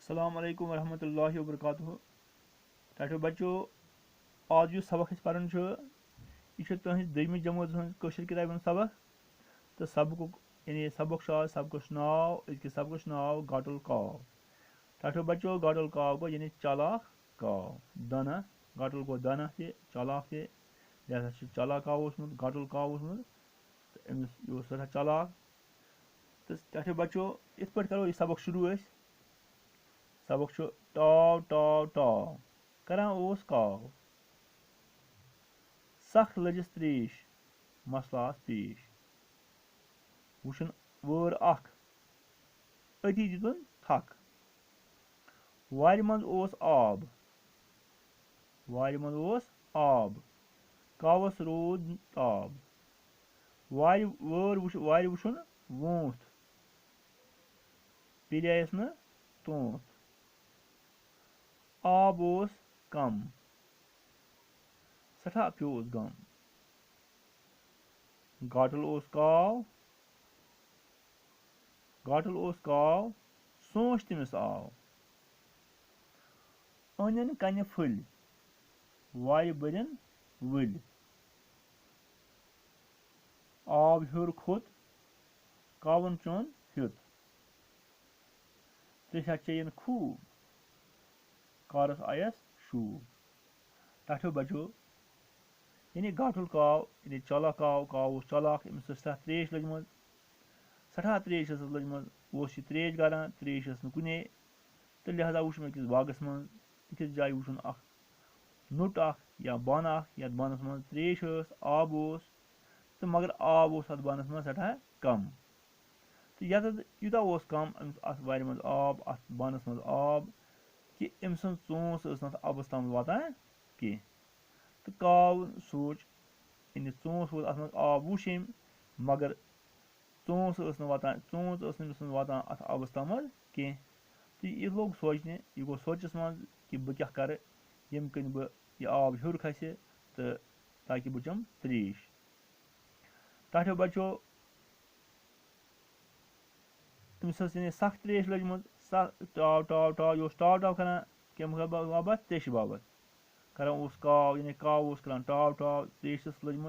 अस्सलामुअलैकुम वरहमतुल्लाहि वबरकातुहू। टाटो बच्चो आज यह सबक अस परन यह तुहस दमी जमात हज किताब सबक तो सबक यानी सबक आज सबक नाव अजक सबक नाव गाटुल काव। टाटो बच्चो गाटुल काव गो यानी चालाक काव दाना गाटुल गो दाना ते चालाक ते लिहाजा चालाक काव ओसमुत गाटुल काव ओसमुत तो अमिस यह सठा चालाक। तो टाटो बच्चो इत पे करो यह सबक शुरू सबक टाव टाव टाव करान ओस काव सख लजिस त्रेश मसला पेश वुशन वोर अख अति दितुन थक वारि मंज ओस आब वारि मंज ओस आब कावस रोद ताब वारि वुशन वोंथ पिलियस न तोंथ आब ओस कम सठा प्योस गम गाटुल ओस काव सोच तमिस आव अनन कन फुल वारि बरन वुल आब ह्योर खोत कावन चोन ह्युत त्रेशा चेयन खूब कारस आयस शूब। टाठो बचो यानी गाटुल काव यानी चालाक काव ओस चालाक अमिस सठा त्रेश लजम सठा त्रेश लजम ओस यह त्रेश गारान त्रेश कुने तो लिहाजा वुच मे अकिस बागस मज अकिस जाय वुचुन अख नुट अख या बान अख यथ बानस मज त्रेश आब ओस तो मगर आब ओस अथ बानस मज सठा कम तो यथ यूता ओस कम अथ वारि मज आब अथ बानस मज आब कि अम सं चोंस नथ आबस तम वातान कह तो काव सोच यानी चोंस वोत अथ मज आब वुच मगर चोंस न वातान अथ आबस तम कह तो यह लोग सोचने यह गो सोचस मज कि बह क्या कर यम कन बह यह आब ह्योर खस तो ताकि बह चम त्रेश। टाठो बच्चो तमिस यानी सख त्रेश लजम टाव टाव टाव यह टाव टाव करान कम बाबत त्रेश बाबत करान ओस काव यानी काव ओस करान टाव टाव त्रेशस लजम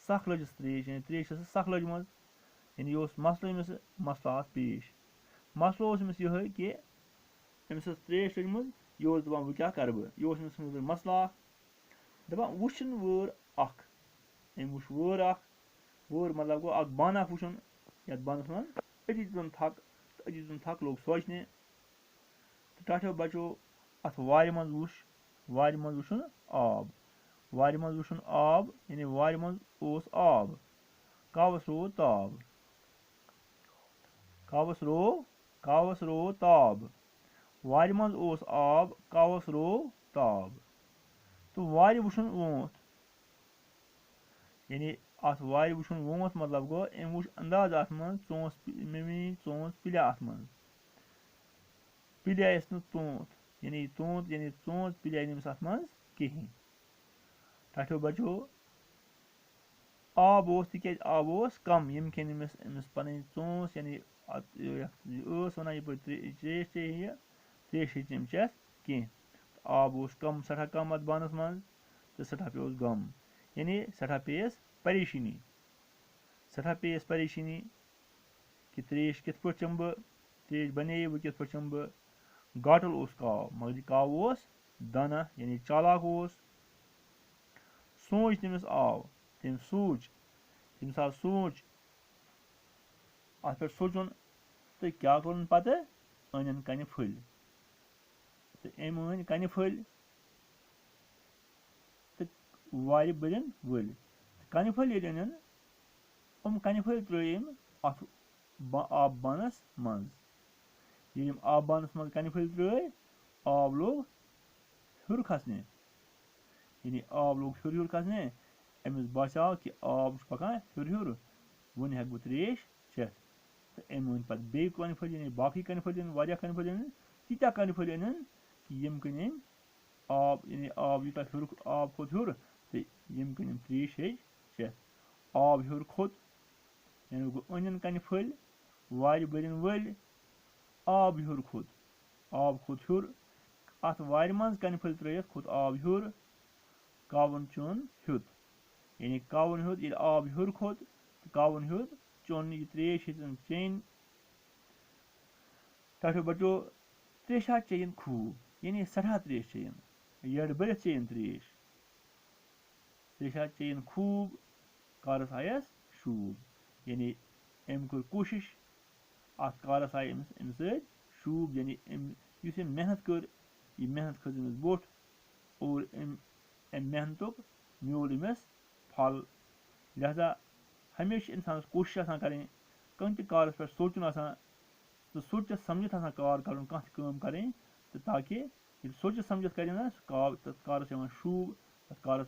सख लजिस त्रेश यानी त्रेश सख लजम यानी यह मसलो अमिस मसला पेश मसलो अमिस यह कि अमिस त्रेश लजम यह दपान बह क्या कर यह अमिस मसला दपान वुचन वोर अख अम वुच वोर अख वोर मतलब गो अख बान अख वुचन यथ बानस मज अति दितुन थक लोग सोचने तो टाठो बच्चो अथ वारि मज वुचुन आब वारि मज वुचुन आब यानी वारि मज ओस आब कावस रो ताब वारि मज ओस आब कावस रो ताब तो वारि वुचुन वोंथ यानी अथ वारि वुचुन वोंथ मतलब गो अम वुच अंदाज अथ मज चोंस पिल्या अथ मज पिल्यायस न तोंथ यानी चोंस पिल्याय नमिस अथ मज कहें। टाठो बच्चो आब ओस तिक आब ओस कम यम कन अमिस पन चोंस यानी वन यप त्रेश चे त्रेश हे चेस कह आब ओस कम सठा कम अथ बानस मज तो सठा प्योस गम यानी सठा पेस परेशानी कि त्रेश कित पे चम बह त्रेश बने वह कित पे चम बह गाटुल ओस काव मगर काव ओस दाना यानी चालाक ओस सोच तमिस आव तम सोच तमिस आव सोच अथ पे सोचुन तो क्या कोरन पत अनन कन फुल तो अम अन कन फुल तो वारि बरन वुल कन फुल ये अनन कन फुल त्रयम अथ आब बानस मज ये आब बानस मज कन फुल त्रय आब लोग ह्योर खसने यानी आब लोग ह्योर खसने अमिस बास्याव कि आब पकान ह्योर वन हेक बह त्रेश चेथ तो अम अन पे बे कन फुल यानी बाकी कन फुल वारिया कन फुल तीता कन फुल अनन कि यम कन अम आब यानी आब यूता ह्योर आब खोत ह्योर तो यम कन अम त्रेश हे चेथ आब ह्योर खोत यानी गो अनन कन फुल वारि बरन वुल आब ह्योर खोत आब खोत हूर अत वार मज कन फल त्रित खोत आब हूर कावन चुन हूत यानी कावन हूत ये आब हूर खोत तो कावन हूत चुन यह त्रेश चेन तथ बचो त्रेशा चेन खूब यानी सठा त्रेश चेन यड़ बरत चेन त्रेश त्रेशा चेन खूब कारस आयस शूब यानी अम कोर कोशिश अत कारस आय अम शूब यानी युस मेहनत कर यह मेहनत खज अमिस बोट और अम मेहनतुक म्योल अमिस फल लिहाजा हमेशा इंसानस कोशिश करें कह कारस पे सोचुन तो सोचित समझित कार कर कम करें तो ताकि सोचित समझित कर तथ कारस शूब तथ कारस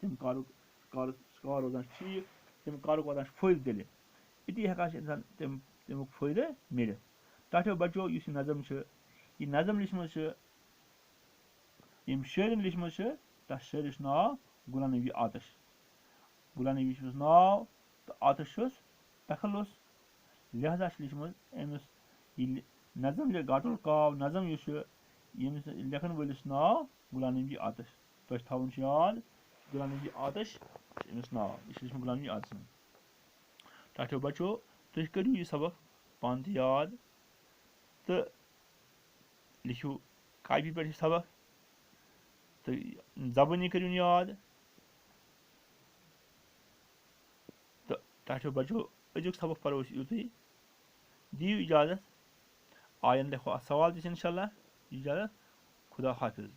तम कार रोजान ठीक तम कारुक वातान फायदे दिल इति हेकान इंसान तमुक फायदे मिल तथो बचो इस नज़म यह नज़म लिखमज यम शायरन लिखमज तथ शायरस नाव गुलाम नबी आतिश गुलाम नबी नाव तो आतिश तखलुस लिहाजा लिखमज अमिस यह नज़म गाटुल काव नज़म यमिस लेखन वलिस नाव गुलाम नबी आतिश तुम थवन याद गुलाम नबी आतिश अमिस नाव यह लिखमु गुलाम नबी आतिश तथो बचो तुम करू यह सबक पान याद तो लिखो कापी पे सबक तो जबानी करू याद तो तथो बचो अजुक सबक परो युत दियो इजाज़त आयन देखो सवाल इंशाल्लाह इजाज़त खुदा हाफिज।